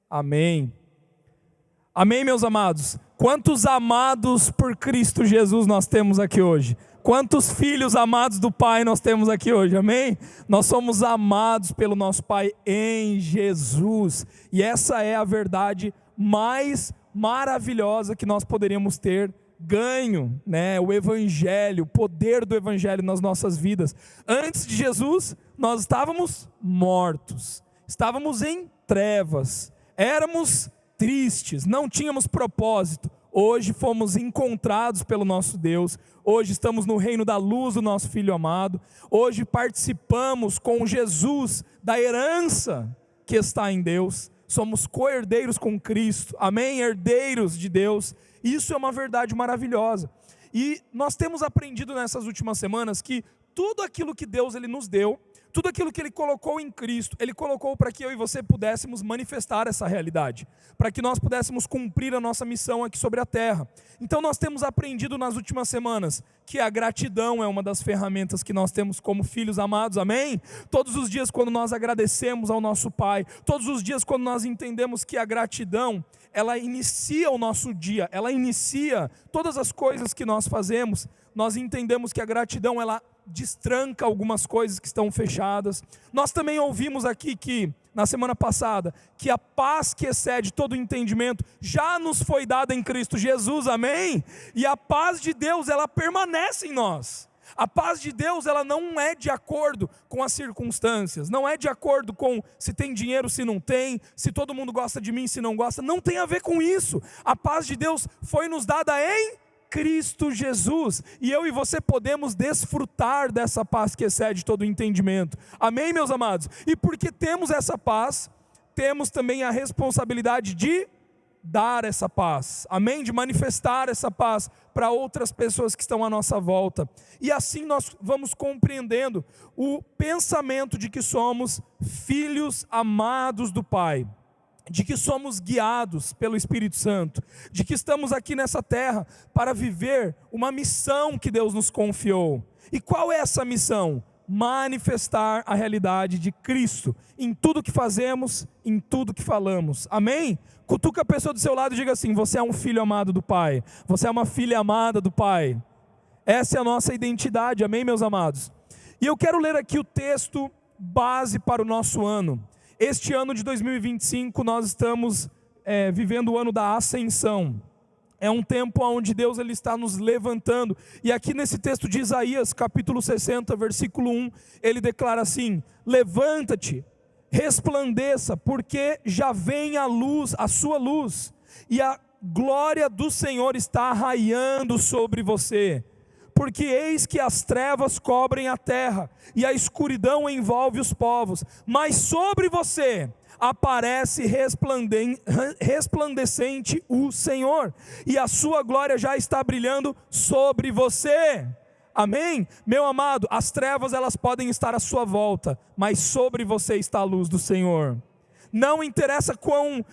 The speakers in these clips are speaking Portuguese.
Amém. Amém, meus amados. Quantos amados por Cristo Jesus nós temos aqui hoje? Quantos filhos amados do Pai nós temos aqui hoje? Amém? Nós somos amados pelo nosso Pai em Jesus. E essa é a verdade mais maravilhosa que nós poderíamos ter ganho, né? O Evangelho, o poder do Evangelho nas nossas vidas. Antes de Jesus, nós estávamos mortos, estávamos em trevas, éramos tristes, não tínhamos propósito. Hoje fomos encontrados pelo nosso Deus, hoje estamos no reino da luz do nosso Filho amado, hoje participamos com Jesus da herança que está em Deus, somos co-herdeiros com Cristo, amém? Herdeiros de Deus. Isso é uma verdade maravilhosa, e nós temos aprendido nessas últimas semanas que tudo aquilo que Deus ele nos deu, tudo aquilo que Ele colocou em Cristo, Ele colocou para que eu e você pudéssemos manifestar essa realidade, para que nós pudéssemos cumprir a nossa missão aqui sobre a terra. Então nós temos aprendido nas últimas semanas que a gratidão é uma das ferramentas que nós temos como filhos amados, amém? Todos os dias quando nós agradecemos ao nosso Pai, todos os dias quando nós entendemos que a gratidão, ela inicia o nosso dia, ela inicia todas as coisas que nós fazemos, nós entendemos que a gratidão, ela destranca algumas coisas que estão fechadas. Nós também ouvimos aqui que, na semana passada, que a paz que excede todo o entendimento, já nos foi dada em Cristo Jesus, amém? E a paz de Deus, ela permanece em nós. A paz de Deus, ela não é de acordo com as circunstâncias, não é de acordo com se tem dinheiro, se não tem, se todo mundo gosta de mim, se não gosta, não tem a ver com isso. A paz de Deus foi nos dada em Cristo Jesus, e eu e você podemos desfrutar dessa paz que excede todo o entendimento, amém, meus amados? E porque temos essa paz, temos também a responsabilidade de dar essa paz, amém? De manifestar essa paz para outras pessoas que estão à nossa volta, e assim nós vamos compreendendo o pensamento de que somos filhos amados do Pai, de que somos guiados pelo Espírito Santo, de que estamos aqui nessa terra para viver uma missão que Deus nos confiou. E qual é essa missão? Manifestar a realidade de Cristo em tudo que fazemos, em tudo que falamos, amém? Cutuca a pessoa do seu lado e diga assim: você é um filho amado do Pai, você é uma filha amada do Pai. Essa é a nossa identidade, amém, meus amados? E eu quero ler aqui o texto base para o nosso ano. Este ano de 2025 nós estamos vivendo o ano da ascensão. É um tempo onde Deus ele está nos levantando. E aqui nesse texto de Isaías, capítulo 60, versículo 1, ele declara assim: levanta-te, resplandeça, porque já vem a luz, a sua luz, e a glória do Senhor está raiando sobre você. Porque eis que as trevas cobrem a terra, e a escuridão envolve os povos, mas sobre você aparece resplandecente o Senhor, e a sua glória já está brilhando sobre você, amém? Meu amado, as trevas elas podem estar à sua volta, mas sobre você está a luz do Senhor. Não interessa quão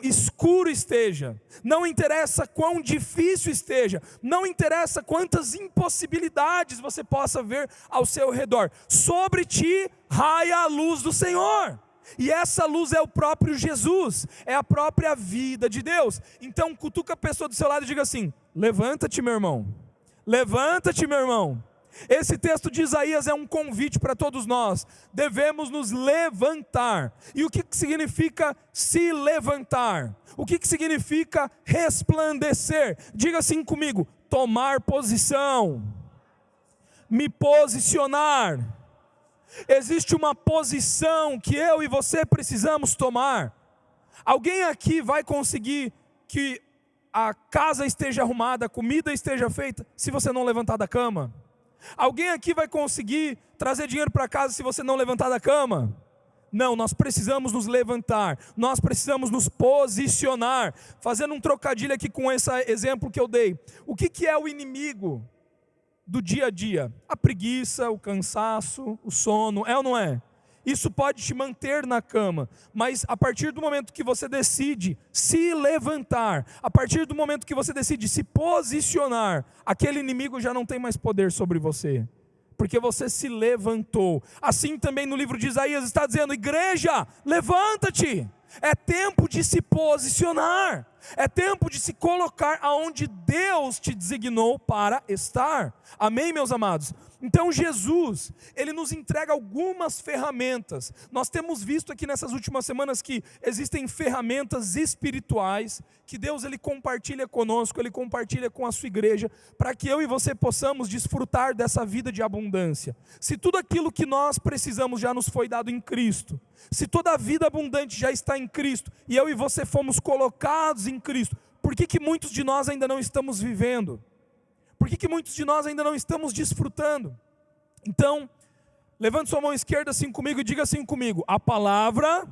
escuro esteja, não interessa quão difícil esteja, não interessa quantas impossibilidades você possa ver ao seu redor, sobre ti raia a luz do Senhor, e essa luz é o próprio Jesus, é a própria vida de Deus. Então cutuca a pessoa do seu lado e diga assim: levanta-te, meu irmão, levanta-te, meu irmão. Esse texto de Isaías é um convite para todos nós, devemos nos levantar. E o que significa se levantar? O que significa resplandecer? Diga assim comigo: tomar posição, me posicionar. Existe uma posição que eu e você precisamos tomar. Alguém aqui vai conseguir que a casa esteja arrumada, a comida esteja feita, se você não levantar da cama? Alguém aqui vai conseguir trazer dinheiro para casa se você não levantar da cama? Não, nós precisamos nos levantar, nós precisamos nos posicionar. Fazendo um trocadilho aqui com esse exemplo que eu dei, o que é o inimigo do dia a dia? A preguiça, o cansaço, o sono, é ou não é? Isso pode te manter na cama, mas a partir do momento que você decide se levantar, a partir do momento que você decide se posicionar, aquele inimigo já não tem mais poder sobre você, porque você se levantou. Assim também no livro de Isaías está dizendo: igreja, levanta-te, É tempo de se posicionar. É tempo de se colocar aonde Deus te designou para estar. Amém, meus amados? Então Jesus, Ele nos entrega algumas ferramentas. Nós temos visto aqui nessas últimas semanas que existem ferramentas espirituais que Deus Ele compartilha conosco, Ele compartilha com a sua igreja, para que eu e você possamos desfrutar dessa vida de abundância. Se tudo aquilo que nós precisamos já nos foi dado em Cristo, se toda a vida abundante já está em Cristo, e eu e você fomos colocados em Cristo, por que muitos de nós ainda não estamos vivendo? Por que muitos de nós ainda não estamos desfrutando? Então, levante sua mão esquerda assim comigo e diga assim comigo: a palavra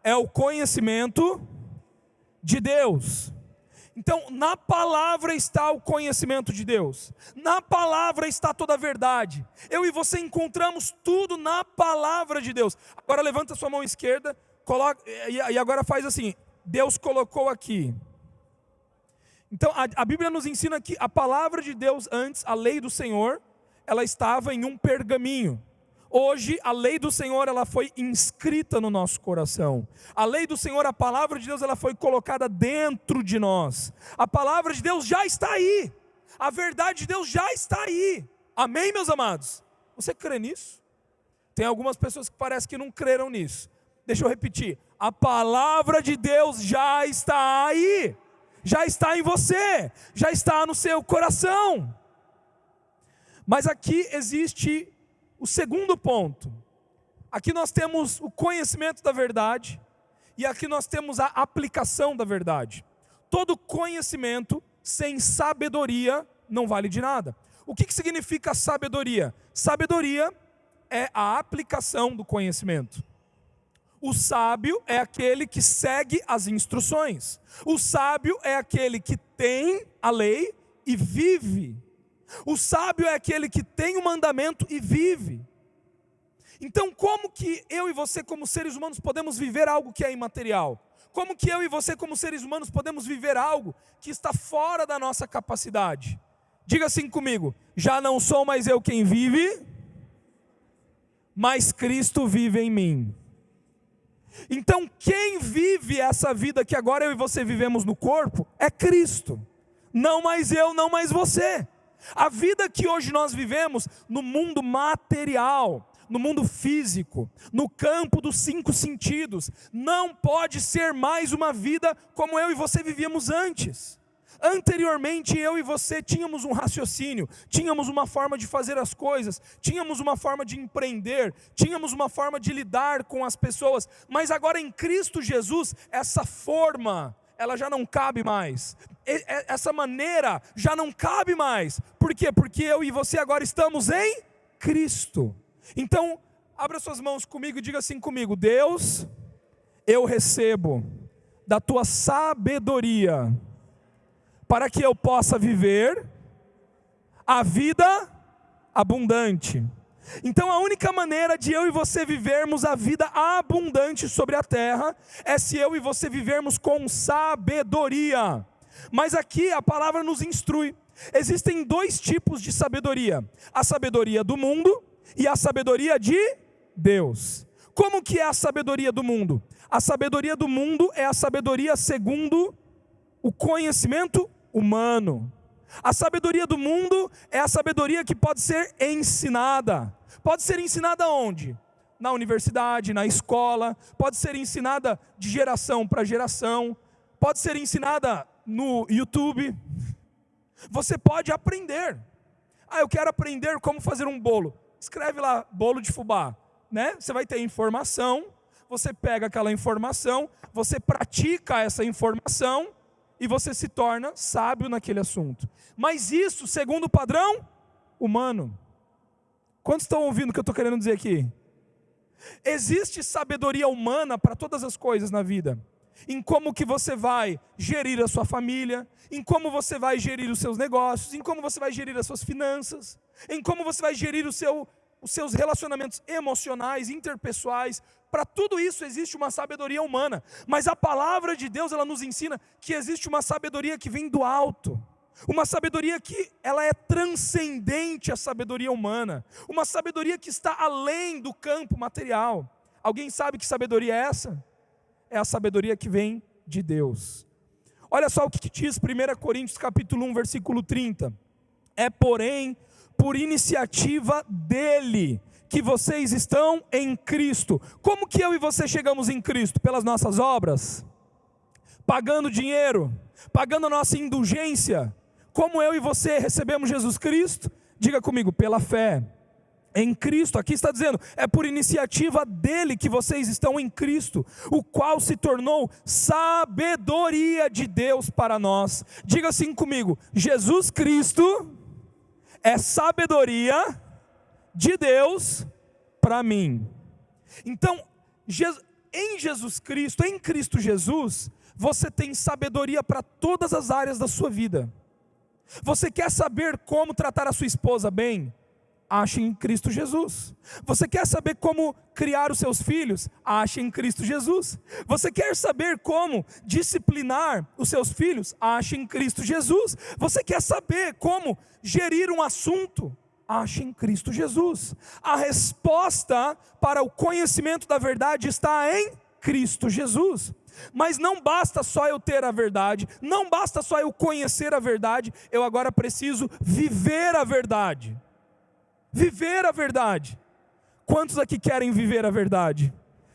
é o conhecimento de Deus. Então, na palavra está o conhecimento de Deus. Na palavra está toda a verdade. Eu e você encontramos tudo na palavra de Deus. Agora levanta sua mão esquerda, coloca, e agora faz assim: Deus colocou aqui. Então a Bíblia nos ensina que a palavra de Deus antes, a lei do Senhor, ela estava em um pergaminho. Hoje a lei do Senhor, ela foi inscrita no nosso coração. A lei do Senhor, a palavra de Deus, ela foi colocada dentro de nós. A palavra de Deus já está aí. A verdade de Deus já está aí. Amém, meus amados? Você crê nisso? Tem algumas pessoas que parecem que não creram nisso. Deixa eu repetir: a palavra de Deus já está aí. Já está em você, já está no seu coração. Mas aqui existe o segundo ponto. Aqui nós temos o conhecimento da verdade, e aqui nós temos a aplicação da verdade. Todo conhecimento sem sabedoria não vale de nada. O que significa sabedoria? Sabedoria é a aplicação do conhecimento. O sábio é aquele que segue as instruções. O sábio é aquele que tem a lei e vive. O sábio é aquele que tem o mandamento e vive. Então, como que eu e você, como seres humanos, podemos viver algo que é imaterial? Como que eu e você, como seres humanos, podemos viver algo que está fora da nossa capacidade? Diga assim comigo: já não sou mais eu quem vive, mas Cristo vive em mim. Então quem vive essa vida que agora eu e você vivemos no corpo é Cristo. Não mais eu, não mais você. A vida que hoje nós vivemos no mundo material, no mundo físico, no campo dos 5 sentidos, não pode ser mais uma vida como eu e você vivíamos antes. Anteriormente eu e você tínhamos um raciocínio, tínhamos uma forma de fazer as coisas, tínhamos uma forma de empreender, tínhamos uma forma de lidar com as pessoas, mas agora em Cristo Jesus, essa forma, ela já não cabe mais, essa maneira já não cabe mais. Por quê? Porque eu e você agora estamos em Cristo. Então, abra suas mãos comigo e diga assim comigo: Deus, eu recebo da tua sabedoria, para que eu possa viver a vida abundante. Então a única maneira de eu e você vivermos a vida abundante sobre a terra, é se eu e você vivermos com sabedoria. Mas aqui a palavra nos instrui. Existem 2 tipos de sabedoria: a sabedoria do mundo e a sabedoria de Deus. Como que é a sabedoria do mundo? A sabedoria do mundo é a sabedoria segundo o conhecimento humano. A sabedoria do mundo é a sabedoria que pode ser ensinada. Pode ser ensinada onde? Na universidade, na escola, pode ser ensinada de geração para geração, pode ser ensinada no YouTube. Você pode aprender. Eu quero aprender como fazer um bolo. Escreve lá, bolo de fubá, né? Você vai ter informação, você pega aquela informação, você pratica essa informação, e você se torna sábio naquele assunto. Mas isso segundo o padrão humano. Quantos estão ouvindo o que eu estou querendo dizer aqui? Existe sabedoria humana para todas as coisas na vida. Em como que você vai gerir a sua família, em como você vai gerir os seus negócios, em como você vai gerir as suas finanças, em como você vai gerir os seus relacionamentos emocionais, interpessoais. Para tudo isso existe uma sabedoria humana, mas a palavra de Deus, ela nos ensina que existe uma sabedoria que vem do alto, uma sabedoria que ela é transcendente à sabedoria humana, uma sabedoria que está além do campo material. Alguém sabe que sabedoria é essa? é a sabedoria que vem de Deus. Olha só o que diz 1 Coríntios capítulo 1, versículo 30. É, porém, por iniciativa dele que vocês estão em Cristo. Como que eu e você chegamos em Cristo? Pelas nossas obras? Pagando dinheiro? Pagando a nossa indulgência? Como eu e você recebemos Jesus Cristo? Diga comigo, pela fé em Cristo. Aqui está dizendo, é por iniciativa dele que vocês estão em Cristo, o qual se tornou sabedoria de Deus para nós. Diga assim comigo, Jesus Cristo é sabedoria de Deus para mim. Então, em Jesus Cristo, em Cristo Jesus, você tem sabedoria para todas as áreas da sua vida. Você quer saber como tratar a sua esposa bem? Ache em Cristo Jesus. Você quer saber como criar os seus filhos? Ache em Cristo Jesus. Você quer saber como disciplinar os seus filhos? Ache em Cristo Jesus. Você quer saber como gerir um assunto? Ache em Cristo Jesus. A resposta para o conhecimento da verdade está em Cristo Jesus. Mas não basta só eu ter a verdade, não basta só eu conhecer a verdade, eu agora preciso viver a verdade. Viver a verdade. Quantos aqui querem viver a verdade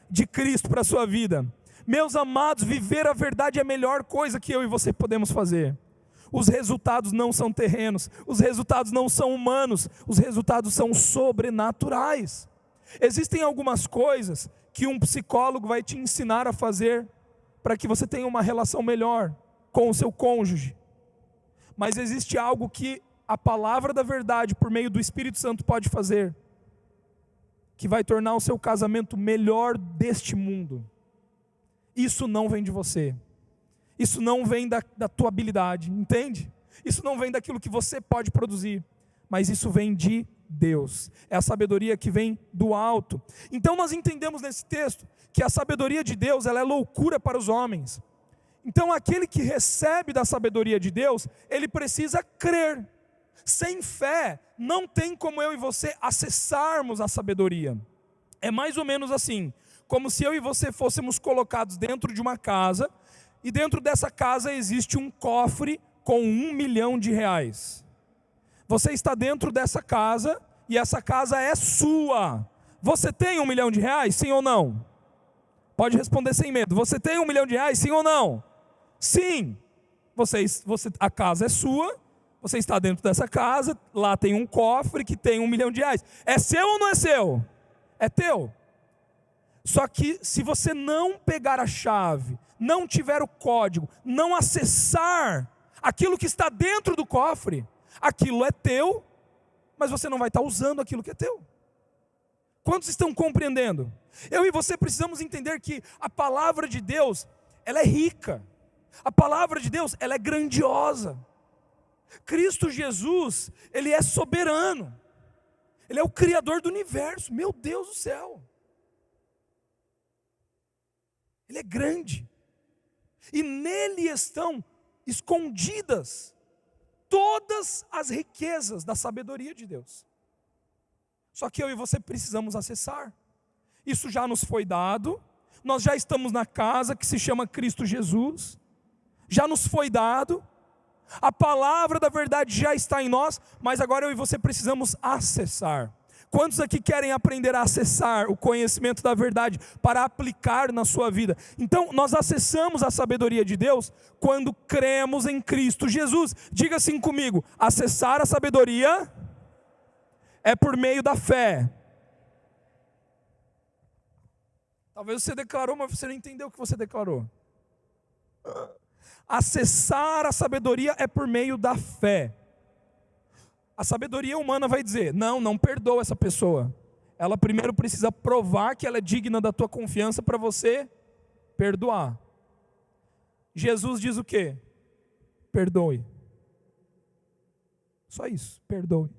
de Cristo para a sua vida? Meus amados, viver a verdade é a melhor coisa que eu e você podemos fazer. Os resultados não são terrenos, os resultados não são humanos, os resultados são sobrenaturais. Existem algumas coisas que um psicólogo vai te ensinar a fazer para que você tenha uma relação melhor com o seu cônjuge. Mas existe algo que a palavra da verdade, por meio do Espírito Santo, pode fazer, que vai tornar o seu casamento melhor deste mundo. Isso não vem de você, isso não vem da tua habilidade, entende? Isso não vem daquilo que você pode produzir, mas isso vem de Deus, é a sabedoria que vem do alto. Então nós entendemos nesse texto, que a sabedoria de Deus, ela é loucura para os homens. Então aquele que recebe da sabedoria de Deus, ele precisa crer. Sem fé, não tem como eu e você acessarmos a sabedoria. É mais ou menos assim, como se eu e você fôssemos colocados dentro de uma casa, e dentro dessa casa existe um cofre com R$1 milhão. Você está dentro dessa casa, e essa casa é sua. Você tem R$1 milhão, sim ou não? Pode responder sem medo. Você tem R$1 milhão, sim ou não? Sim. A casa é sua. Você está dentro dessa casa, lá tem um cofre que tem R$1 milhão. É seu ou não é seu? É teu. Só que se você não pegar a chave, não tiver o código, não acessar aquilo que está dentro do cofre, aquilo é teu, mas você não vai estar usando aquilo que é teu. Quantos estão compreendendo? Eu e você precisamos entender que a palavra de Deus, ela é rica. A palavra de Deus, ela é grandiosa. Cristo Jesus, ele é soberano, ele é o Criador do universo, meu Deus do céu, ele é grande, e nele estão escondidas todas as riquezas da sabedoria de Deus, só que eu e você precisamos acessar, isso já nos foi dado, nós já estamos na casa que se chama Cristo Jesus, já nos foi dado, a palavra da verdade já está em nós, mas agora eu e você precisamos acessar. Quantos aqui querem aprender a acessar o conhecimento da verdade para aplicar na sua vida? Então nós acessamos a sabedoria de Deus quando cremos em Cristo Jesus. Diga assim comigo, acessar a sabedoria é por meio da fé. Talvez você declarou, mas você não entendeu o que você declarou. Acessar a sabedoria é por meio da fé. A sabedoria humana vai dizer, não perdoa essa pessoa. Ela primeiro precisa provar que ela é digna da tua confiança para você perdoar. Jesus diz o quê? Perdoe. Só isso, perdoe.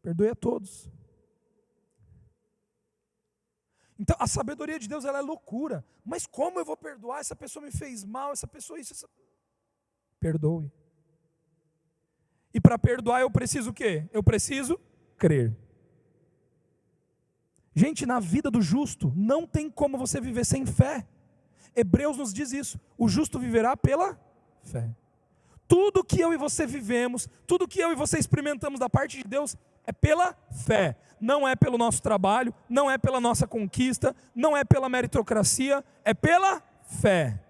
Perdoe a todos. Então a sabedoria de Deus, ela é loucura. Mas como eu vou perdoar? Essa pessoa me fez mal, essa pessoa isso. Perdoe. E para perdoar eu preciso o quê? Eu preciso crer. Gente, na vida do justo não tem como você viver sem fé. Hebreus nos diz isso: o justo viverá pela fé. Tudo que eu e você vivemos, tudo que eu e você experimentamos da parte de Deus é pela fé. Não é pelo nosso trabalho, não é pela nossa conquista, não é pela meritocracia, é pela fé.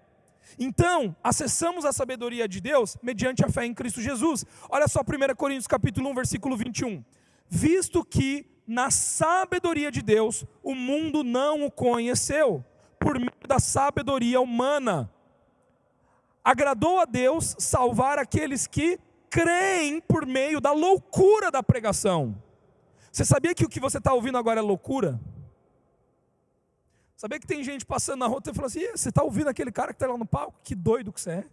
Então, acessamos a sabedoria de Deus mediante a fé em Cristo Jesus. Olha só 1 Coríntios capítulo 1, versículo 21. Visto que na sabedoria de Deus o mundo não o conheceu, por meio da sabedoria humana, agradou a Deus salvar aqueles que creem por meio da loucura da pregação. Você sabia que o que você está ouvindo agora é loucura? Sabia que tem gente passando na rua e fala assim: você está ouvindo aquele cara que está lá no palco? Que doido que você é.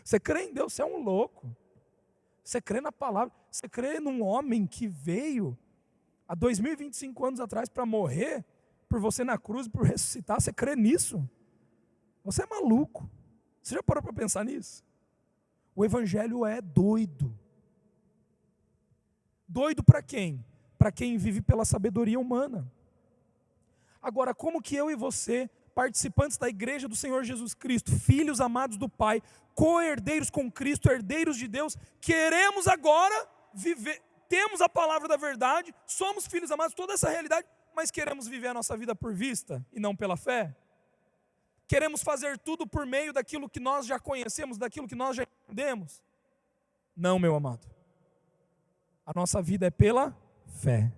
Você crê em Deus, você é um louco. Você crê na palavra, você crê num homem que veio há 2025 anos atrás para morrer por você na cruz, por ressuscitar. Você crê nisso? Você é maluco. Você já parou para pensar nisso? O evangelho é doido. Doido para quem? Para quem vive pela sabedoria humana. Agora, como que eu e você, participantes da igreja do Senhor Jesus Cristo, filhos amados do Pai, co-herdeiros com Cristo, herdeiros de Deus, queremos agora viver, temos a palavra da verdade, somos filhos amados, toda essa realidade, mas queremos viver a nossa vida por vista e não pela fé? Queremos fazer tudo por meio daquilo que nós já conhecemos, daquilo que nós já entendemos? Não, meu amado. A nossa vida é pela fé.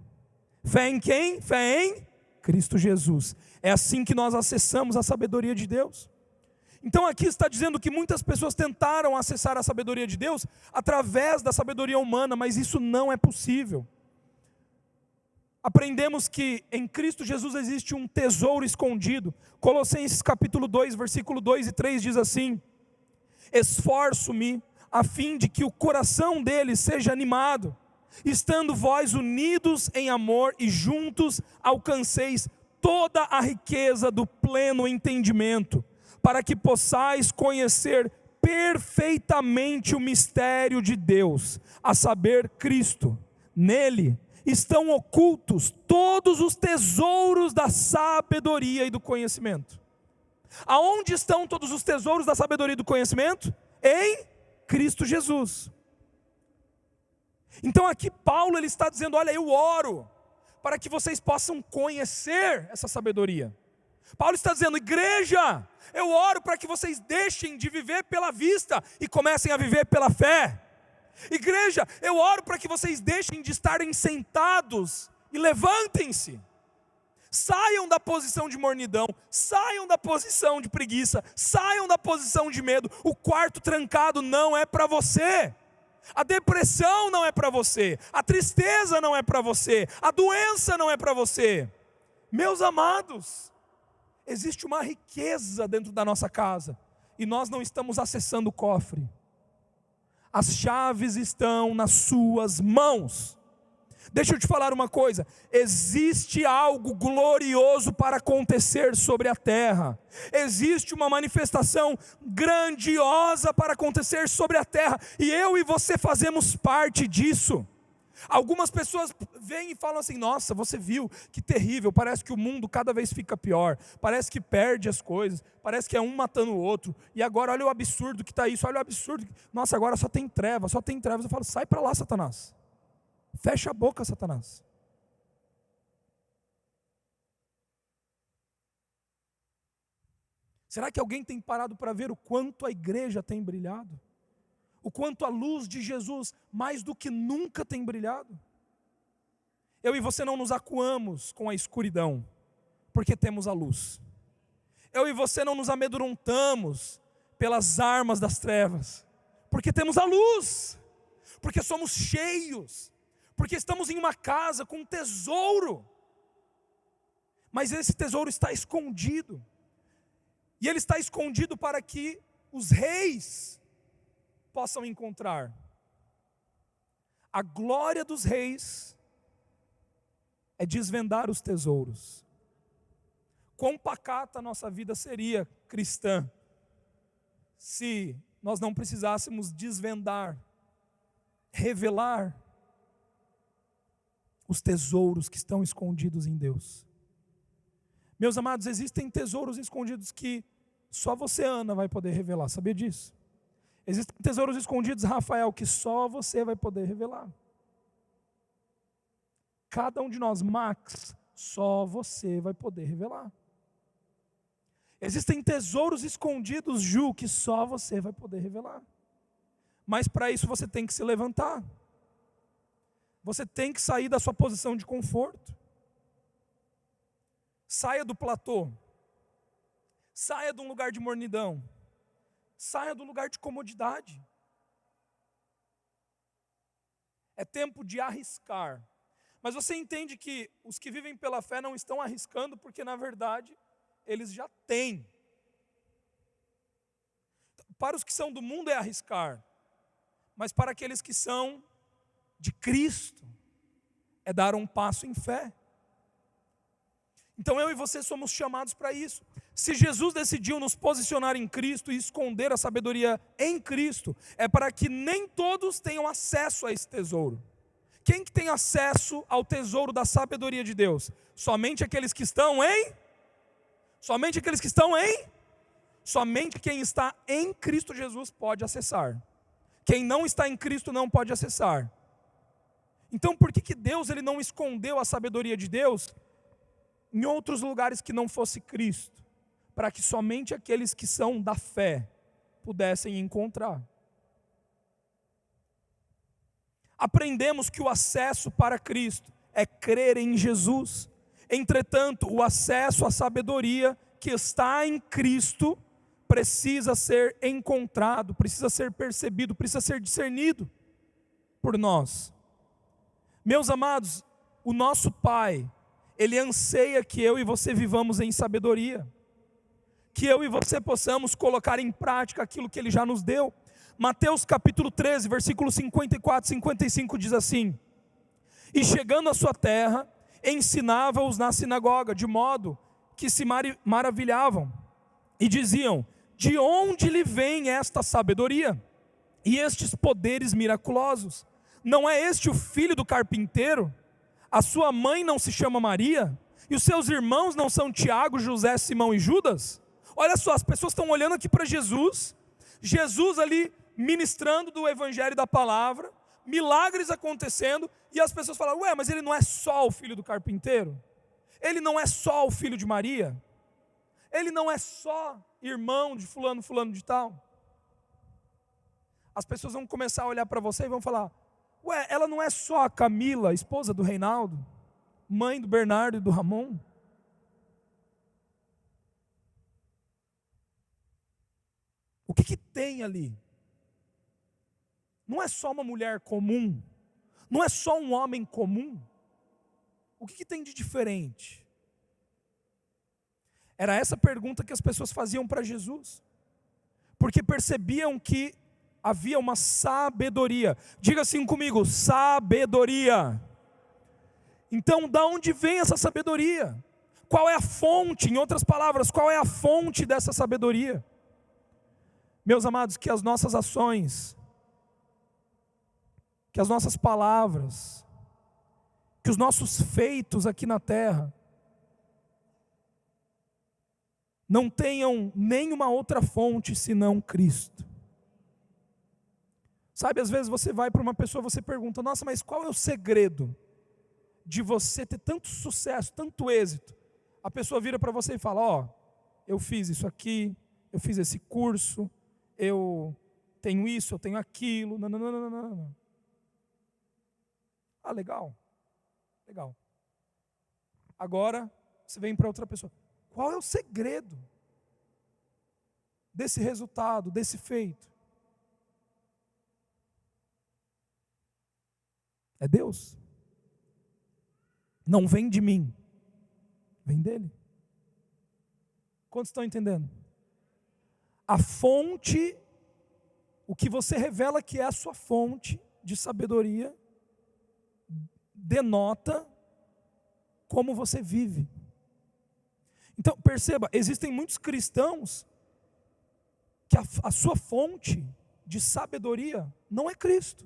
Fé em quem? Fé em Cristo Jesus. É assim que nós acessamos a sabedoria de Deus. Então aqui está dizendo que muitas pessoas tentaram acessar a sabedoria de Deus através da sabedoria humana, mas isso não é possível. Aprendemos que em Cristo Jesus existe um tesouro escondido. Colossenses capítulo 2, versículo 2 e 3 diz assim: esforço-me a fim de que o coração deles seja animado, estando vós unidos em amor e juntos alcanceis toda a riqueza do pleno entendimento, para que possais conhecer perfeitamente o mistério de Deus, a saber, Cristo. Nele estão ocultos todos os tesouros da sabedoria e do conhecimento. Aonde estão todos os tesouros da sabedoria e do conhecimento? Em Cristo Jesus. Então aqui Paulo ele está dizendo: olha, eu oro para que vocês possam conhecer essa sabedoria. Paulo está dizendo: igreja, eu oro para que vocês deixem de viver pela vista e comecem a viver pela fé. Igreja, eu oro para que vocês deixem de estarem sentados e levantem-se. Saiam da posição de mornidão, saiam da posição de preguiça, saiam da posição de medo. O quarto trancado não é para você. A depressão não é para você, a tristeza não é para você, a doença não é para você. Meus amados, existe uma riqueza dentro da nossa casa e nós não estamos acessando o cofre. As chaves estão nas suas mãos. Deixa eu te falar uma coisa: existe algo glorioso para acontecer sobre a terra. Existe uma manifestação grandiosa para acontecer sobre a terra, e eu e você fazemos parte disso. Algumas pessoas vêm e falam assim: nossa, você viu, que terrível, parece que o mundo cada vez fica pior, parece que perde as coisas, parece que é um matando o outro, e agora olha o absurdo que está isso, olha o absurdo, nossa, agora só tem trevas, só tem trevas. Eu falo: sai para lá, Satanás, fecha a boca, Satanás. Será que alguém tem parado para ver o quanto a igreja tem brilhado? O quanto a luz de Jesus, mais do que nunca, tem brilhado? Eu e você não nos acuamos com a escuridão, porque temos a luz. Eu e você não nos amedrontamos pelas armas das trevas, porque temos a luz. Porque somos cheios, porque estamos em uma casa com um tesouro. Mas esse tesouro está escondido. E ele está escondido para que os reis possam encontrar. A glória dos reis é desvendar os tesouros. Quão pacata a nossa vida seria cristã se nós não precisássemos desvendar, revelar os tesouros que estão escondidos em Deus. Meus amados, existem tesouros escondidos que só você, Ana, vai poder revelar. Sabia disso? Existem tesouros escondidos, Rafael, que só você vai poder revelar. Cada um de nós, Max, só você vai poder revelar. Existem tesouros escondidos, Ju, que só você vai poder revelar. Mas para isso você tem que se levantar. Você tem que sair da sua posição de conforto. Saia do platô. Saia de um lugar de mornidão. Saia do lugar de comodidade. É tempo de arriscar. Mas você entende que os que vivem pela fé não estão arriscando porque, na verdade, eles já têm. Para os que são do mundo é arriscar. Mas para aqueles que são de Cristo, é dar um passo em fé. Então eu e você somos chamados para isso. Se Jesus decidiu nos posicionar em Cristo e esconder a sabedoria em Cristo, é para que nem todos tenham acesso a esse tesouro. Quem que tem acesso ao tesouro da sabedoria de Deus? Somente aqueles que estão em? Somente aqueles que estão em? Somente quem está em Cristo Jesus pode acessar. Quem não está em Cristo não pode acessar. Então por que Deus ele não escondeu a sabedoria de Deus em outros lugares que não fosse Cristo? Para que somente aqueles que são da fé pudessem encontrar. Aprendemos que o acesso para Cristo é crer em Jesus. Entretanto, o acesso à sabedoria que está em Cristo precisa ser encontrado, precisa ser percebido, precisa ser discernido por nós. Meus amados, o nosso Pai, Ele anseia que eu e você vivamos em sabedoria, que eu e você possamos colocar em prática aquilo que Ele já nos deu. Mateus capítulo 13, versículo 54 e 55 diz assim: E chegando à sua terra, ensinava-os na sinagoga, de modo que se maravilhavam, e diziam: de onde lhe vem esta sabedoria e estes poderes miraculosos? Não é este o filho do carpinteiro? A sua mãe não se chama Maria? E os seus irmãos não são Tiago, José, Simão e Judas? Olha só, as pessoas estão olhando aqui para Jesus, Jesus ali ministrando do evangelho da palavra, milagres acontecendo, e as pessoas falam: ué, mas ele não é só o filho do carpinteiro? Ele não é só o filho de Maria? Ele não é só irmão de fulano, fulano de tal? As pessoas vão começar a olhar para você e vão falar: ué, ela não é só a Camila, esposa do Reinaldo, mãe do Bernardo e do Ramon? O que tem ali? Não é só uma mulher comum, não é só um homem comum. O que tem de diferente? Era essa pergunta que as pessoas faziam para Jesus, porque percebiam que havia uma sabedoria. Diga assim comigo: sabedoria. Então, da onde vem essa sabedoria? Qual é a fonte? Em outras palavras, qual é a fonte dessa sabedoria? Meus amados, que as nossas ações, que as nossas palavras, que os nossos feitos aqui na terra não tenham nenhuma outra fonte senão Cristo. Sabe, às vezes você vai para uma pessoa, você pergunta: nossa, mas qual é o segredo de você ter tanto sucesso, tanto êxito? A pessoa vira para você e fala: ó, eu fiz isso aqui, eu fiz esse curso, eu tenho isso, eu tenho aquilo. Não, não, não, não, não, não. Ah, legal, legal. Agora você vem para outra pessoa: qual é o segredo desse resultado, desse feito? É Deus. Não vem de mim, vem dele. Quantos estão entendendo? A fonte, o que você revela que é a sua fonte de sabedoria, denota como você vive. Então perceba, existem muitos cristãos que a sua fonte de sabedoria não é Cristo.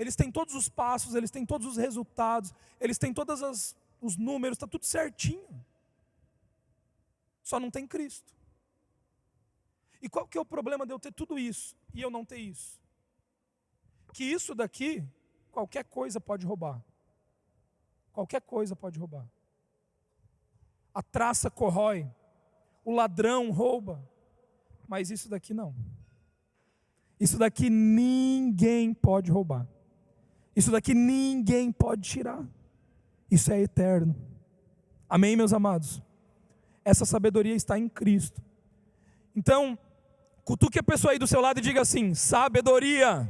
Eles têm todos os passos, eles têm todos os resultados, eles têm todos os números, está tudo certinho. só não tem Cristo. E qual que é o problema de eu ter tudo isso e eu não ter isso? Que isso daqui, qualquer coisa pode roubar. Qualquer coisa pode roubar. A traça corrói, o ladrão rouba, mas isso daqui não. Isso daqui ninguém pode roubar. Isso daqui ninguém pode tirar. Isso é eterno. Amém, meus amados? Essa sabedoria está em Cristo. Então, cutuque a pessoa aí do seu lado e diga assim: sabedoria.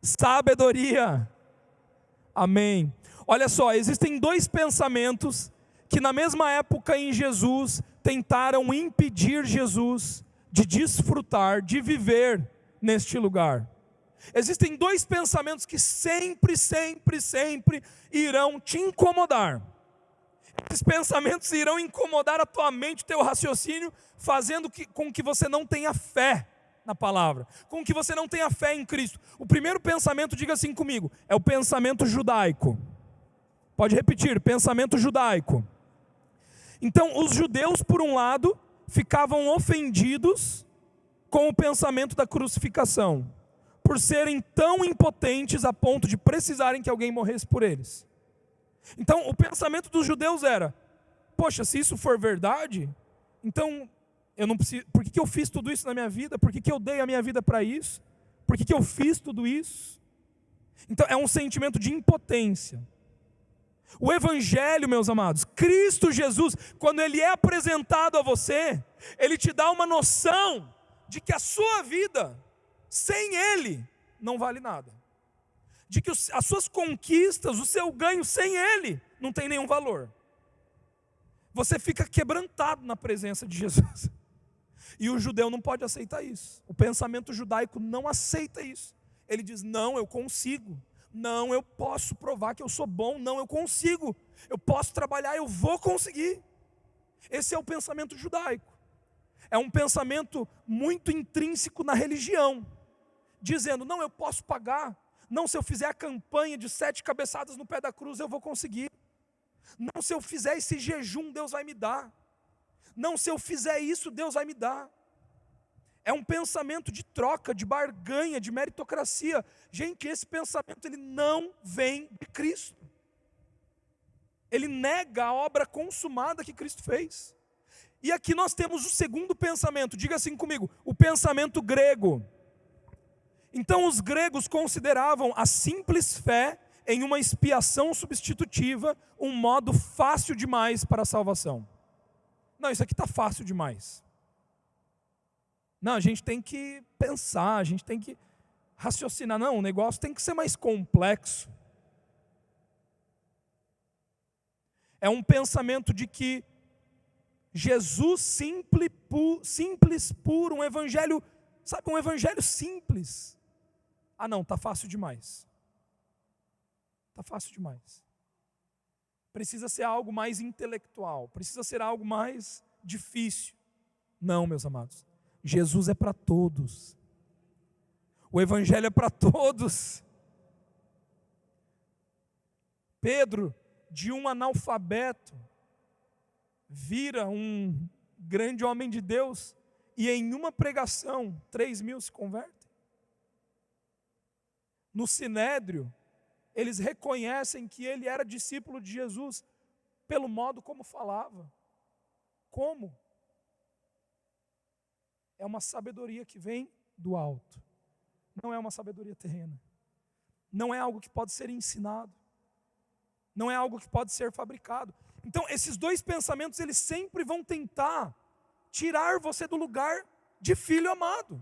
Sabedoria. Amém. Olha só, existem dois pensamentos que na mesma época em Jesus tentaram impedir Jesus de desfrutar, de viver neste lugar. Existem dois pensamentos que sempre irão te incomodar. Esses pensamentos irão incomodar a tua mente, o teu raciocínio, fazendo com que você não tenha fé na palavra, com que você não tenha fé em Cristo. O primeiro pensamento, diga assim comigo, é o pensamento judaico. Pode repetir, pensamento judaico. Então, os judeus, por um lado, ficavam ofendidos com o pensamento da crucificação, por serem tão impotentes a ponto de precisarem que alguém morresse por eles. Então, o pensamento dos judeus era: poxa, se isso for verdade, então eu não preciso. Por que eu fiz tudo isso na minha vida? Por que eu dei a minha vida para isso? Por que eu fiz tudo isso? Então, é um sentimento de impotência. O Evangelho, meus amados, Cristo Jesus, quando Ele é apresentado a você, Ele te dá uma noção de que a sua vida, sem Ele, não vale nada. De que as suas conquistas, o seu ganho sem Ele, não tem nenhum valor. Você fica quebrantado na presença de Jesus. E o judeu não pode aceitar isso. O pensamento judaico não aceita isso. Ele diz: não, eu consigo. Não, eu posso provar que eu sou bom. Não, eu consigo. Eu posso trabalhar, eu vou conseguir. Esse é o pensamento judaico. É um pensamento muito intrínseco na religião, dizendo: não, eu posso pagar. Não, se eu fizer a campanha de 7 cabeçadas no pé da cruz, eu vou conseguir. Não, se eu fizer esse jejum, Deus vai me dar. Não, se eu fizer isso, Deus vai me dar. É um pensamento de troca, de barganha, de meritocracia. Gente, esse pensamento, ele não vem de Cristo. Ele nega a obra consumada que Cristo fez. E aqui nós temos o segundo pensamento, diga assim comigo, o pensamento grego. Então os gregos consideravam a simples fé em uma expiação substitutiva um modo fácil demais para a salvação. Não, isso aqui está fácil demais. Não, a gente tem que pensar, a gente tem que raciocinar. Não, o negócio tem que ser mais complexo. É um pensamento de que Jesus simples, puro, um evangelho, sabe, um evangelho simples. Ah não, está fácil demais. Está fácil demais. Precisa ser algo mais intelectual, precisa ser algo mais difícil. Não, meus amados. Jesus é para todos. O evangelho é para todos. Pedro, de um analfabeto, vira um grande homem de Deus, e em uma pregação, 3.000 se convertem. No Sinédrio, eles reconhecem que ele era discípulo de Jesus, pelo modo como falava. Como? É uma sabedoria que vem do alto. Não é uma sabedoria terrena. Não é algo que pode ser ensinado. Não é algo que pode ser fabricado. Então, esses dois pensamentos, eles sempre vão tentar tirar você do lugar de filho amado.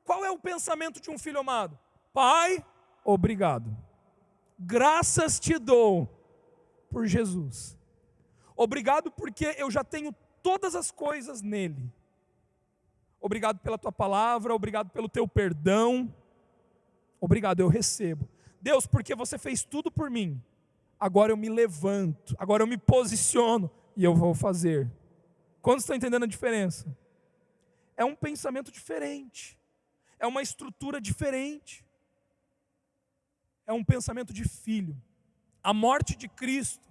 Qual é o pensamento de um filho amado? Pai, obrigado. Graças te dou por Jesus. Obrigado porque eu já tenho todas as coisas nele. Obrigado pela tua palavra, obrigado pelo teu perdão. Obrigado, eu recebo. Deus, porque você fez tudo por mim. Agora eu me levanto, agora eu me posiciono e eu vou fazer. Quantos estão entendendo a diferença? É um pensamento diferente. É uma estrutura diferente. É um pensamento de filho. A morte de Cristo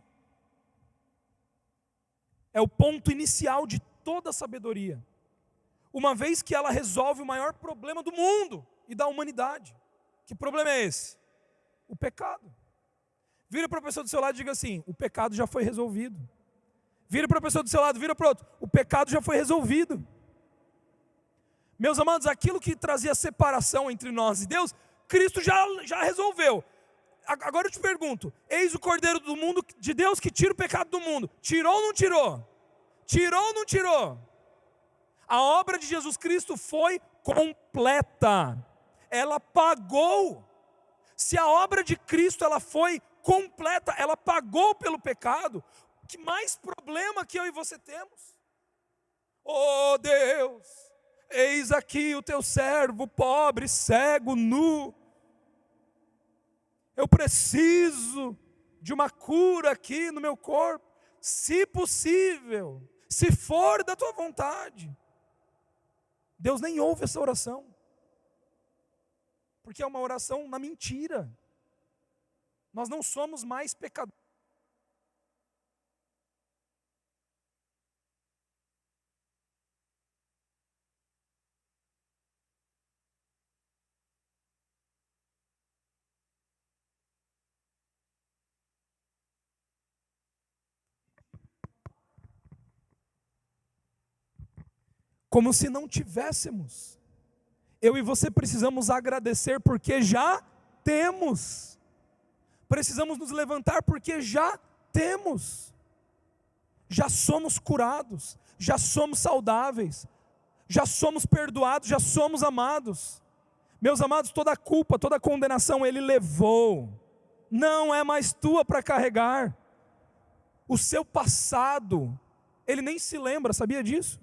é o ponto inicial de toda a sabedoria, uma vez que ela resolve o maior problema do mundo e da humanidade. Que problema é esse? O pecado. Vira para a pessoa do seu lado e diga assim: o pecado já foi resolvido. Vira para a pessoa do seu lado, vira para o outro: o pecado já foi resolvido. Meus amados, aquilo que trazia separação entre nós e Deus, Cristo já resolveu. Agora eu te pergunto: eis o Cordeiro do mundo, de Deus, que tira o pecado do mundo. Tirou ou não tirou? Tirou ou não tirou? A obra de Jesus Cristo foi completa. Ela pagou. Se a obra de Cristo ela foi completa, ela pagou pelo pecado, que mais problema que eu e você temos? Oh Deus, eis aqui o teu servo, pobre, cego, nu. Eu preciso de uma cura aqui no meu corpo, se possível, se for da tua vontade. Deus nem ouve essa oração, porque é uma oração na mentira. Nós não somos mais pecadores. Como se não tivéssemos. Eu e você precisamos agradecer porque já temos. Precisamos nos levantar porque já temos. Já somos curados, já somos saudáveis, já somos perdoados, já somos amados. Meus amados, toda a culpa, toda a condenação Ele levou. Não é mais tua para carregar. O seu passado, Ele nem se lembra, sabia disso?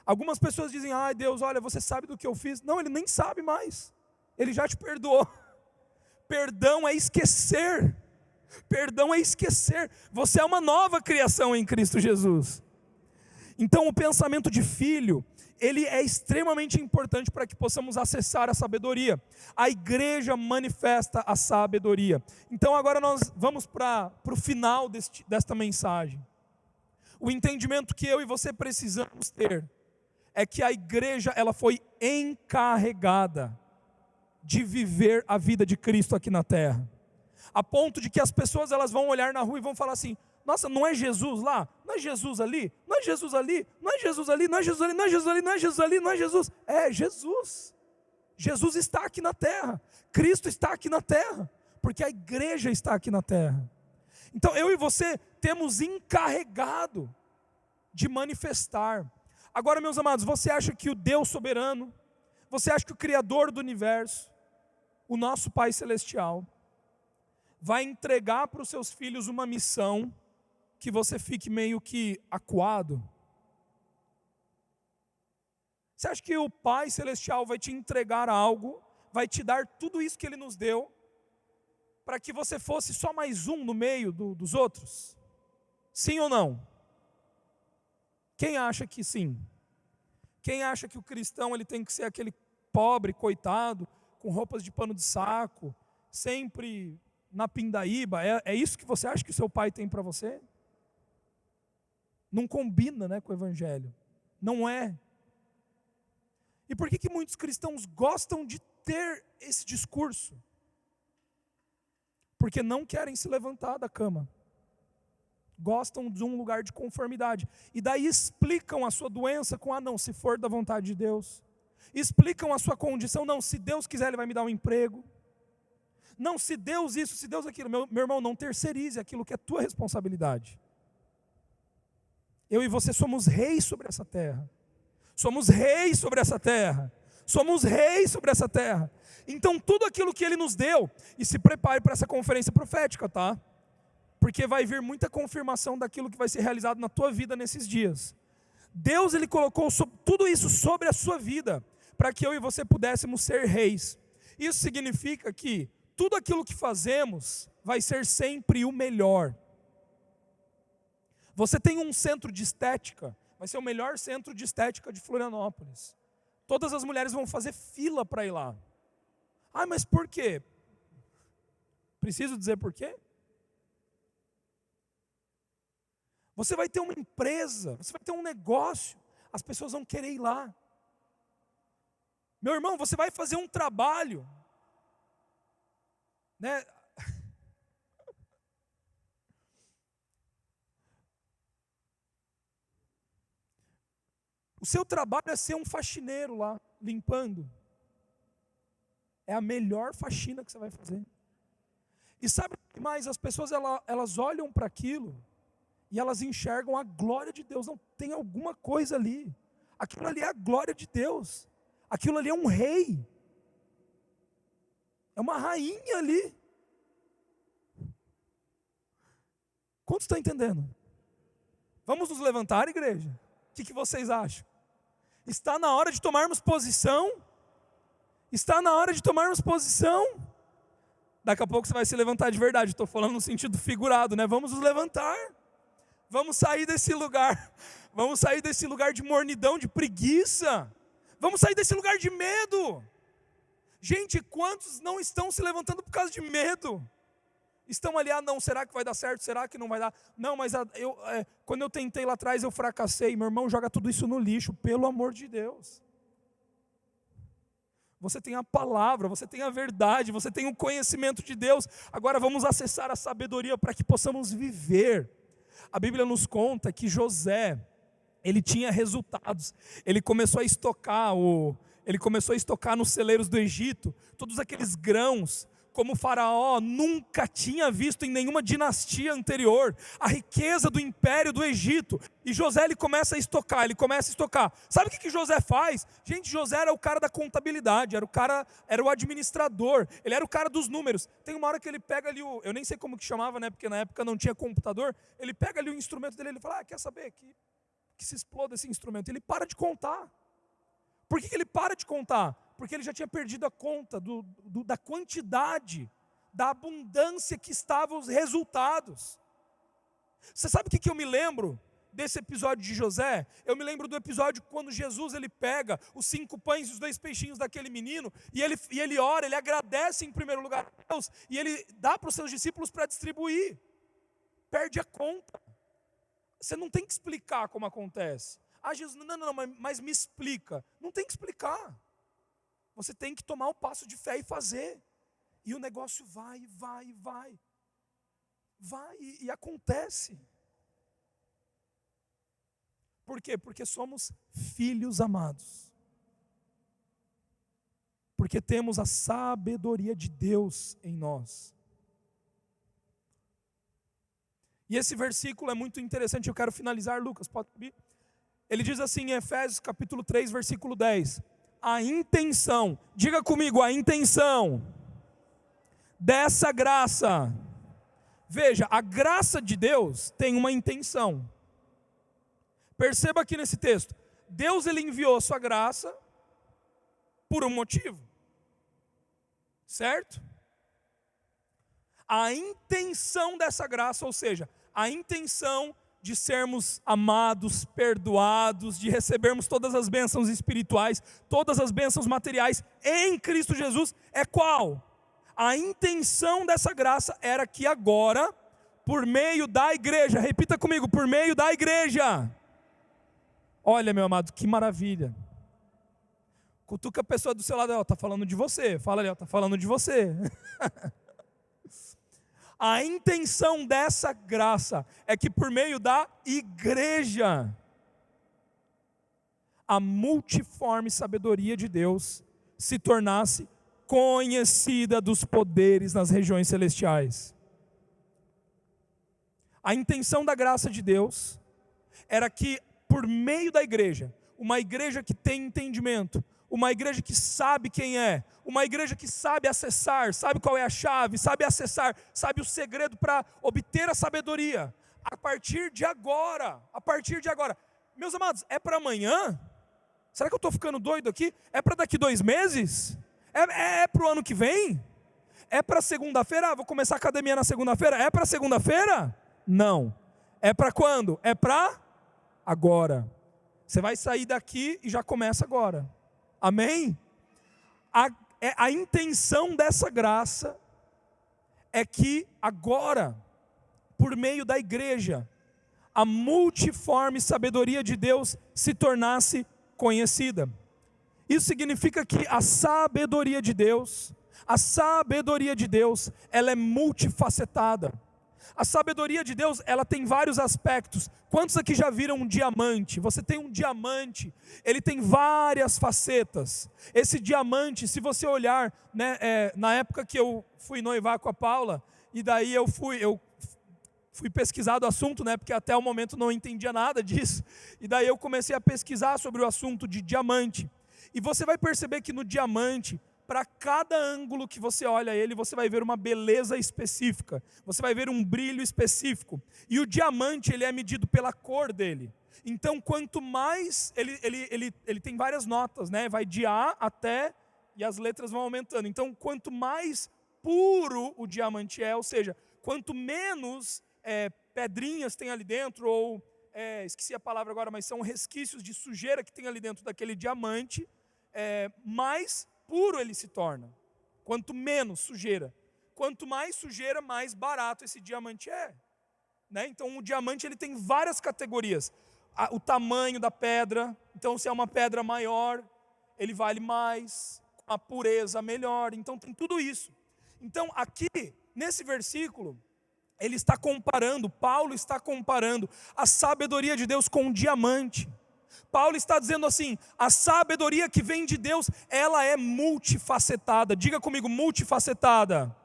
Algumas pessoas dizem: ai Deus, olha, você sabe do que eu fiz. Não, Ele nem sabe mais. Ele já te perdoou. Perdão é esquecer. Perdão é esquecer. Você é uma nova criação em Cristo Jesus. Então o pensamento de filho, ele é extremamente importante para que possamos acessar a sabedoria. A igreja manifesta a sabedoria. Então agora nós vamos para o final desta mensagem. O entendimento que eu e você precisamos ter é que a igreja ela foi encarregada de viver a vida de Cristo aqui na terra, a ponto de que as pessoas elas vão olhar na rua e vão falar assim: nossa, não é Jesus lá? Não é Jesus ali? Não é Jesus ali? Não é Jesus ali? Não é Jesus ali? Não é Jesus ali? Não é Jesus ali? Não é Jesus? É Jesus. Jesus está aqui na terra. Cristo está aqui na terra, porque a igreja está aqui na terra. Então eu e você temos encarregado de manifestar. Agora, meus amados, você acha que o Deus soberano, você acha que o Criador do universo, o nosso Pai Celestial, vai entregar para os seus filhos uma missão que você fique meio que acuado? Você acha que o Pai Celestial vai te entregar algo, vai te dar tudo isso que Ele nos deu, para que você fosse só mais um no meio dos outros? Sim ou não? Quem acha que sim? Quem acha que o cristão ele tem que ser aquele pobre, coitado, com roupas de pano de saco, sempre na pindaíba? É isso que você acha que o seu pai tem para você? Não combina, né, com o evangelho. Não é. E por que muitos cristãos gostam de ter esse discurso? Porque não querem se levantar da cama. Gostam de um lugar de conformidade. E daí explicam a sua doença com: não, se for da vontade de Deus. Explicam a sua condição: não, se Deus quiser Ele vai me dar um emprego. Não, se Deus isso, se Deus aquilo. Meu irmão, não terceirize aquilo que é tua responsabilidade. Eu e você somos reis sobre essa terra. Somos reis sobre essa terra. Somos reis sobre essa terra. Então tudo aquilo que Ele nos deu, e se prepare para essa conferência profética, tá? Porque vai vir muita confirmação daquilo que vai ser realizado na tua vida nesses dias. Deus Ele colocou tudo isso sobre a sua vida, para que eu e você pudéssemos ser reis. Isso significa que tudo aquilo que fazemos vai ser sempre o melhor. Você tem um centro de estética, vai ser o melhor centro de estética de Florianópolis. Todas as mulheres vão fazer fila para ir lá. Ah, mas por quê? Preciso dizer por quê? Você vai ter uma empresa, você vai ter um negócio, as pessoas vão querer ir lá. Meu irmão, você vai fazer um trabalho, né? O seu trabalho é ser um faxineiro lá, limpando. É a melhor faxina que você vai fazer. E sabe o que mais? As pessoas elas olham para aquilo e elas enxergam a glória de Deus. Não, tem alguma coisa ali. Aquilo ali é a glória de Deus. Aquilo ali é um rei. É uma rainha ali. Quantos estão entendendo? Vamos nos levantar, igreja? O que vocês acham? Está na hora de tomarmos posição? Está na hora de tomarmos posição? Daqui a pouco você vai se levantar de verdade. Estou falando no sentido figurado, né? Vamos nos levantar. Vamos sair desse lugar. Vamos sair desse lugar de mornidão, de preguiça. Vamos sair desse lugar de medo. Gente, quantos não estão se levantando por causa de medo? Estão ali, não, será que vai dar certo? Será que não vai dar? Não, mas quando eu tentei lá atrás eu fracassei. Meu irmão, joga tudo isso no lixo, pelo amor de Deus. Você tem a palavra, você tem a verdade, você tem o conhecimento de Deus. Agora vamos acessar a sabedoria para que possamos viver. A Bíblia nos conta que José, ele tinha resultados. Ele começou a estocar nos celeiros do Egito todos aqueles grãos, como o faraó nunca tinha visto em nenhuma dinastia anterior, a riqueza do império do Egito. E José, ele começa a estocar. Sabe o que José faz? Gente, José era o cara da contabilidade, era o administrador, ele era o cara dos números. Tem uma hora que ele pega ali eu nem sei como que chamava, né, porque na época não tinha computador, ele pega ali o instrumento dele, ele fala, quer saber, que se exploda esse instrumento. Ele para de contar. Por que ele para de contar? Porque ele já tinha perdido a conta da quantidade, da abundância que estavam os resultados. Você sabe o que eu me lembro desse episódio de José? Eu me lembro do episódio quando Jesus ele pega os 5 pães e os 2 peixinhos daquele menino, e ele ora, ele agradece em primeiro lugar a Deus, e ele dá para os seus discípulos para distribuir. Perde a conta. Você não tem que explicar como acontece. Jesus, não, mas me explica. Não tem que explicar. Você tem que tomar o passo de fé e fazer. E o negócio vai e acontece. Por quê? Porque somos filhos amados. Porque temos a sabedoria de Deus em nós. E esse versículo é muito interessante, eu quero finalizar, Lucas, pode subir? Ele diz assim em Efésios capítulo 3, versículo 10. A intenção, diga comigo, a intenção dessa graça. Veja, a graça de Deus tem uma intenção. Perceba aqui nesse texto, Deus ele enviou a sua graça por um motivo. Certo? A intenção dessa graça, ou seja, a intenção de sermos amados, perdoados, de recebermos todas as bênçãos espirituais, todas as bênçãos materiais em Cristo Jesus, é qual? A intenção dessa graça era que agora, por meio da igreja, repita comigo, por meio da igreja. Olha, meu amado, que maravilha. Cutuca a pessoa do seu lado, está falando de você. Fala ali, está falando de você. A intenção dessa graça é que por meio da igreja, a multiforme sabedoria de Deus se tornasse conhecida dos poderes nas regiões celestiais. A intenção da graça de Deus era que por meio da igreja, uma igreja que tem entendimento, uma igreja que sabe quem é, uma igreja que sabe acessar, sabe qual é a chave, sabe acessar, sabe o segredo para obter a sabedoria. A partir de agora, meus amados, é para amanhã? Será que eu estou ficando doido aqui? É para daqui 2 meses? É para o ano que vem? É para segunda-feira? Vou começar a academia na segunda-feira? É para segunda-feira? Não. É para quando? É para agora. Você vai sair daqui e já começa agora. Amém? A intenção dessa graça é que agora, por meio da igreja, a multiforme sabedoria de Deus se tornasse conhecida. Isso significa que a sabedoria de Deus, ela é multifacetada. A sabedoria de Deus, ela tem vários aspectos. Quantos aqui já viram um diamante? Você tem um diamante, ele tem várias facetas. Esse diamante, se você olhar, né, na época que eu fui noivar com a Paula, e daí eu fui pesquisar do assunto, né, porque até o momento não entendia nada disso. E daí eu comecei a pesquisar sobre o assunto de diamante. E você vai perceber que no diamante, para cada ângulo que você olha ele, você vai ver uma beleza específica, você vai ver um brilho específico. E o diamante, ele é medido pela cor dele. Então, quanto mais, ele tem várias notas, né? Vai de A até, e as letras vão aumentando. Então, quanto mais puro o diamante é, ou seja, quanto menos pedrinhas tem ali dentro, ou, esqueci a palavra agora, mas são resquícios de sujeira que tem ali dentro daquele diamante, mais puro ele se torna. Quanto menos sujeira. Quanto mais sujeira, mais barato esse diamante é. Né? Então o diamante ele tem várias categorias. O tamanho da pedra, então se é uma pedra maior, ele vale mais, a pureza melhor, então tem tudo isso. Então aqui, nesse versículo, Paulo está comparando a sabedoria de Deus com um diamante. Paulo está dizendo assim, a sabedoria que vem de Deus, ela é multifacetada. Diga comigo, multifacetada.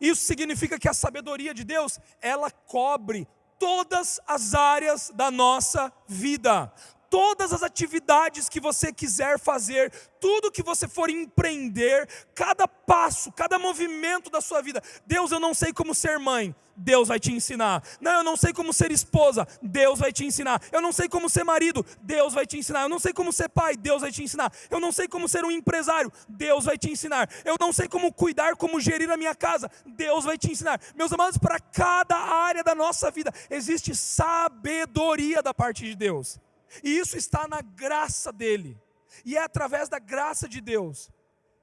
Isso significa que a sabedoria de Deus, ela cobre todas as áreas da nossa vida. Todas as atividades que você quiser fazer, tudo que você for empreender, cada passo, cada movimento da sua vida. Deus, eu não sei como ser mãe, Deus vai te ensinar. Não, eu não sei como ser esposa, Deus vai te ensinar. Eu não sei como ser marido, Deus vai te ensinar. Eu não sei como ser pai, Deus vai te ensinar. Eu não sei como ser um empresário, Deus vai te ensinar. Eu não sei como cuidar, como gerir a minha casa, Deus vai te ensinar. Meus amados, para cada área da nossa vida, existe sabedoria da parte de Deus. E isso está na graça dele. E é através da graça de Deus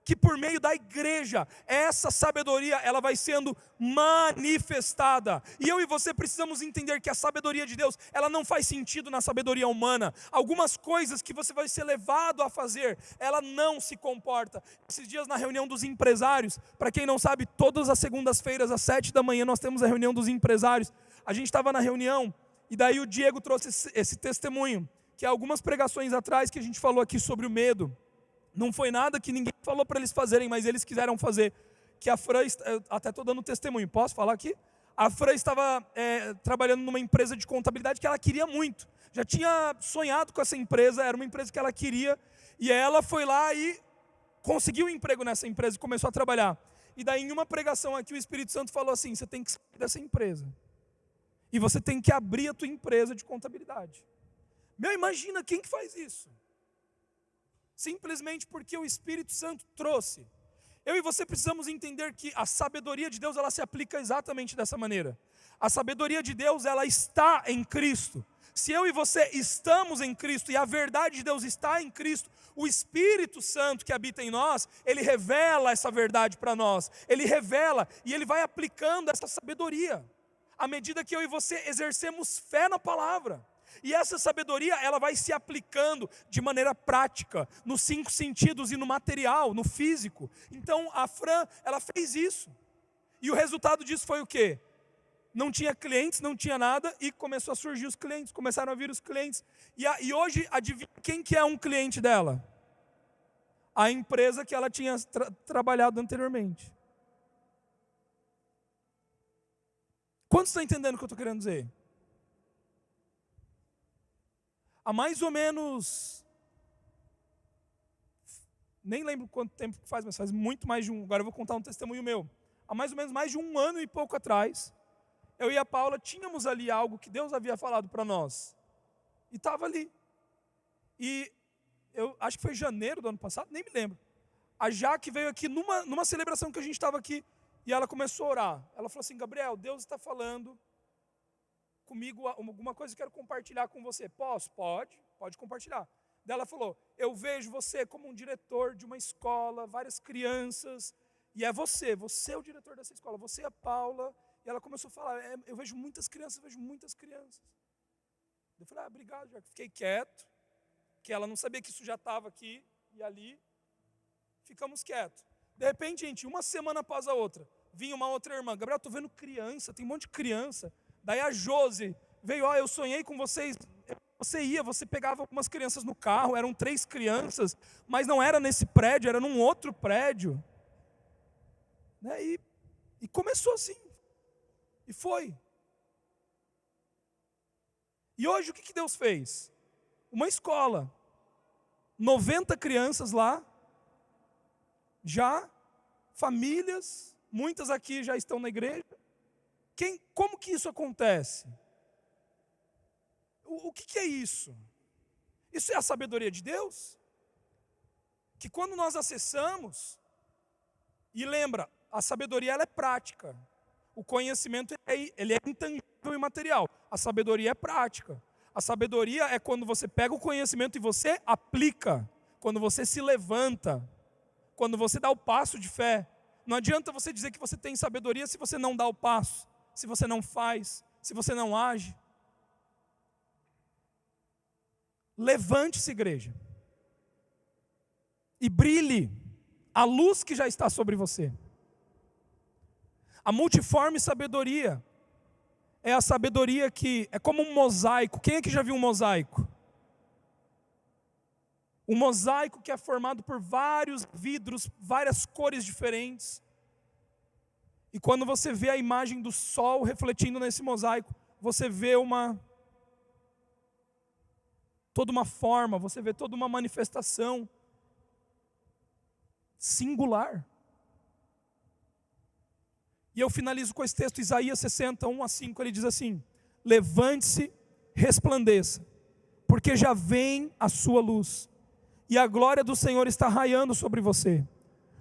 que por meio da igreja, essa sabedoria ela vai sendo manifestada. E eu e você precisamos entender que a sabedoria de Deus, ela não faz sentido na sabedoria humana. Algumas coisas que você vai ser levado a fazer, ela não se comporta. Esses dias na reunião dos empresários, para quem não sabe, todas as segundas-feiras às 7 da manhã nós temos a reunião dos empresários. A gente estava na reunião e daí o Diego trouxe esse testemunho, que há algumas pregações atrás que a gente falou aqui sobre o medo. Não foi nada que ninguém falou para eles fazerem, mas eles quiseram fazer. Que a Fran, até estou dando testemunho, posso falar aqui? A Fran estava trabalhando numa empresa de contabilidade que ela queria muito. Já tinha sonhado com essa empresa, era uma empresa que ela queria. E ela foi lá e conseguiu um emprego nessa empresa e começou a trabalhar. E daí em uma pregação aqui o Espírito Santo falou assim, você tem que sair dessa empresa. E você tem que abrir a tua empresa de contabilidade. Meu, imagina quem que faz isso? Simplesmente porque o Espírito Santo trouxe. Eu e você precisamos entender que a sabedoria de Deus, ela se aplica exatamente dessa maneira. A sabedoria de Deus, ela está em Cristo. Se eu e você estamos em Cristo e a verdade de Deus está em Cristo, o Espírito Santo que habita em nós, ele revela essa verdade para nós. Ele revela e ele vai aplicando essa sabedoria à medida que eu e você exercemos fé na palavra. E essa sabedoria, ela vai se aplicando de maneira prática, nos 5 sentidos e no material, no físico. Então a Fran, ela fez isso. E o resultado disso foi o quê? Não tinha clientes, não tinha nada, e começou a surgir os clientes, começaram a vir os clientes. E hoje, adivinha quem que é um cliente dela? A empresa que ela tinha trabalhado anteriormente. Quantos estão entendendo o que eu estou querendo dizer? Há mais ou menos, nem lembro quanto tempo que faz, mas faz muito mais de agora eu vou contar um testemunho meu. Há mais ou menos mais de 1 ano e pouco atrás, eu e a Paula tínhamos ali algo que Deus havia falado para nós. E estava ali. E eu acho que foi janeiro do ano passado, nem me lembro. A Jaque veio aqui numa celebração que a gente estava aqui, e ela começou a orar. Ela falou assim, Gabriel, Deus está falando comigo alguma coisa que eu quero compartilhar com você. Posso? Pode compartilhar. Daí ela falou, eu vejo você como um diretor de uma escola, várias crianças, e é você é o diretor dessa escola, você é a Paula. E ela começou a falar, eu vejo muitas crianças, Eu falei, obrigado, já fiquei quieto, que ela não sabia que isso já estava aqui e ali. Ficamos quietos. De repente, gente, uma semana após a outra, vinha uma outra irmã. Gabriel, estou vendo criança, tem um monte de criança. Daí a Josi veio, eu sonhei com vocês. Você pegava algumas crianças no carro, eram 3 crianças, mas não era nesse prédio, era num outro prédio. Né? E começou assim. E foi. E hoje o que Deus fez? Uma escola. 90 crianças lá. Já, famílias, muitas aqui já estão na igreja. Como que isso acontece? O que é isso? Isso é a sabedoria de Deus? Que quando nós acessamos, e lembra, a sabedoria ela é prática. O conhecimento ele é intangível e material. A sabedoria é prática. A sabedoria é quando você pega o conhecimento e você aplica. Quando você se levanta. Quando você dá o passo de fé. Não adianta você dizer que você tem sabedoria se você não dá o passo, se você não faz, se você não age. Levante-se, igreja, e brilhe a luz que já está sobre você. A multiforme sabedoria é a sabedoria que é como um mosaico. Quem é que já viu um mosaico? Um mosaico que é formado por vários vidros, várias cores diferentes. E quando você vê a imagem do sol refletindo nesse mosaico, você vê toda uma forma, você vê toda uma manifestação singular. E eu finalizo com esse texto, Isaías 60, 1-5, ele diz assim: levante-se, resplandeça, porque já vem a sua luz, e a glória do Senhor está raiando sobre você.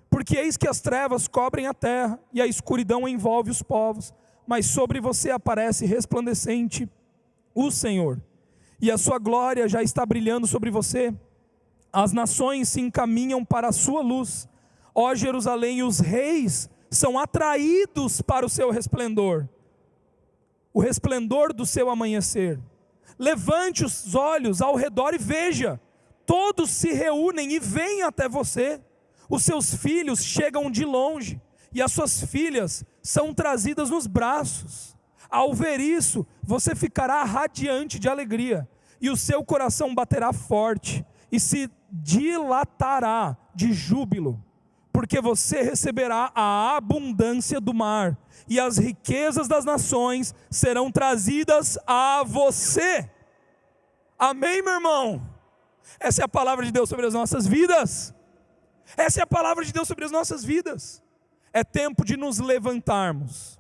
Porque eis que as trevas cobrem a terra, e a escuridão envolve os povos, mas sobre você aparece resplandecente o Senhor, e a sua glória já está brilhando sobre você. As nações se encaminham para a sua luz, ó Jerusalém, os reis são atraídos para o seu resplendor, o resplendor do seu amanhecer. Levante os olhos ao redor e veja, todos se reúnem e vêm até você. Os seus filhos chegam de longe, e as suas filhas são trazidas nos braços. Ao ver isso, você ficará radiante de alegria, e o seu coração baterá forte, e se dilatará de júbilo, porque você receberá a abundância do mar, e as riquezas das nações serão trazidas a você. Amém, meu irmão? Essa é a palavra de Deus sobre as nossas vidas. Essa é a palavra de Deus sobre as nossas vidas. É tempo de nos levantarmos.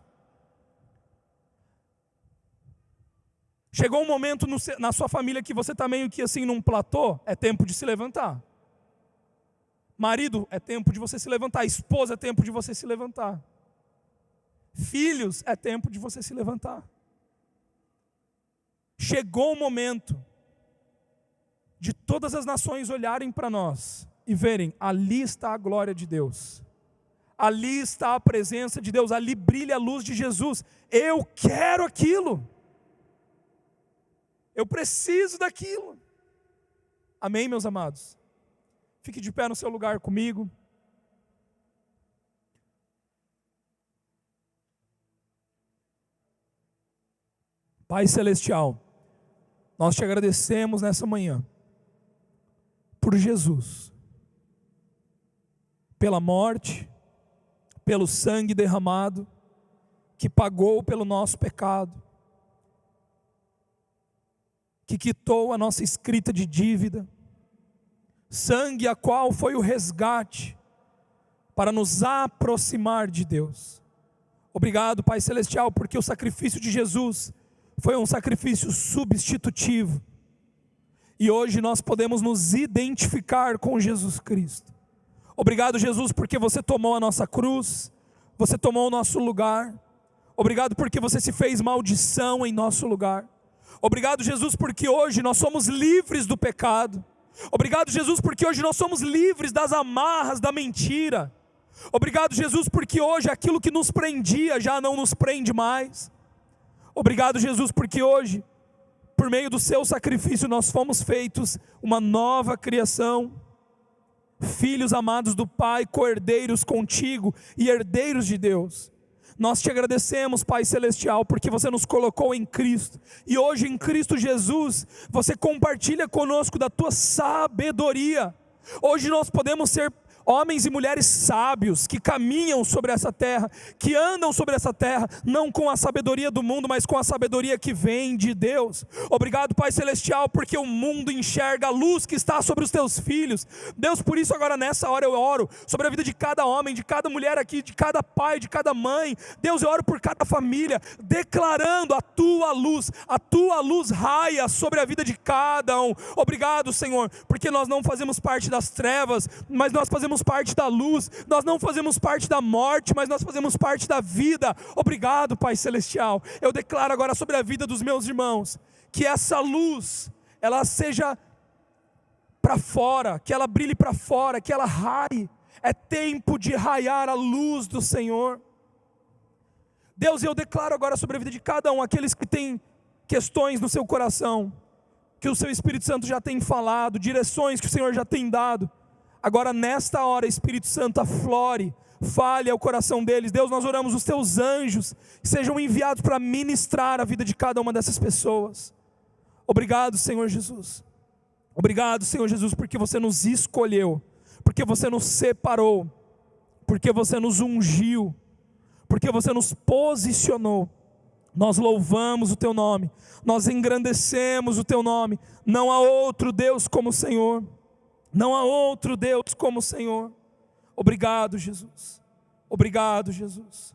Chegou um momento na sua família que você está meio que assim num platô, é tempo de se levantar. Marido, é tempo de você se levantar. Esposa, é tempo de você se levantar. Filhos, é tempo de você se levantar. Chegou o momento de todas as nações olharem para nós e verem, ali está a glória de Deus, ali está a presença de Deus, ali brilha a luz de Jesus. Eu quero aquilo, eu preciso daquilo. Amém, meus amados? Fique de pé no seu lugar comigo. Pai Celestial, nós te agradecemos nessa manhã por Jesus, pela morte, pelo sangue derramado, que pagou pelo nosso pecado, que quitou a nossa escrita de dívida, sangue a qual foi o resgate para nos aproximar de Deus. Obrigado, Pai Celestial, porque o sacrifício de Jesus foi um sacrifício substitutivo, e hoje nós podemos nos identificar com Jesus Cristo. Obrigado, Jesus, porque você tomou a nossa cruz, você tomou o nosso lugar. Obrigado porque você se fez maldição em nosso lugar. Obrigado, Jesus, porque hoje nós somos livres do pecado. Obrigado, Jesus, porque hoje nós somos livres das amarras da mentira. Obrigado, Jesus, porque hoje aquilo que nos prendia já não nos prende mais. Obrigado, Jesus, porque hoje, por meio do seu sacrifício nós fomos feitos uma nova criação, filhos amados do Pai, co-herdeiros contigo e herdeiros de Deus. Nós te agradecemos, Pai Celestial, porque você nos colocou em Cristo, e hoje em Cristo Jesus, você compartilha conosco da tua sabedoria. Hoje nós podemos ser homens e mulheres sábios, que caminham sobre essa terra, que andam sobre essa terra, não com a sabedoria do mundo, mas com a sabedoria que vem de Deus. Obrigado, Pai Celestial, porque o mundo enxerga a luz que está sobre os teus filhos. Deus, por isso agora nessa hora eu oro sobre a vida de cada homem, de cada mulher aqui, de cada pai, de cada mãe. Deus, eu oro por cada família, declarando a tua luz raia sobre a vida de cada um. Obrigado, Senhor, porque nós não fazemos parte das trevas, mas nós fazemos parte da luz. Nós não fazemos parte da morte, mas nós fazemos parte da vida. Obrigado, Pai Celestial. Eu declaro agora sobre a vida dos meus irmãos, que essa luz, ela seja para fora, que ela brilhe para fora, que ela raie. É tempo de raiar a luz do Senhor. Deus, eu declaro agora sobre a vida de cada um, aqueles que têm questões no seu coração, que o seu Espírito Santo já tem falado, direções que o Senhor já tem dado. Agora nesta hora, Espírito Santo, aflore, fale ao coração deles. Deus, nós oramos os teus anjos, que sejam enviados para ministrar a vida de cada uma dessas pessoas. Obrigado, Senhor Jesus. Obrigado, Senhor Jesus, porque você nos escolheu, porque você nos separou, porque você nos ungiu, porque você nos posicionou. Nós louvamos o teu nome, nós engrandecemos o teu nome. Não há outro Deus como o Senhor. Não há outro Deus como o Senhor. Obrigado, Jesus. Obrigado, Jesus.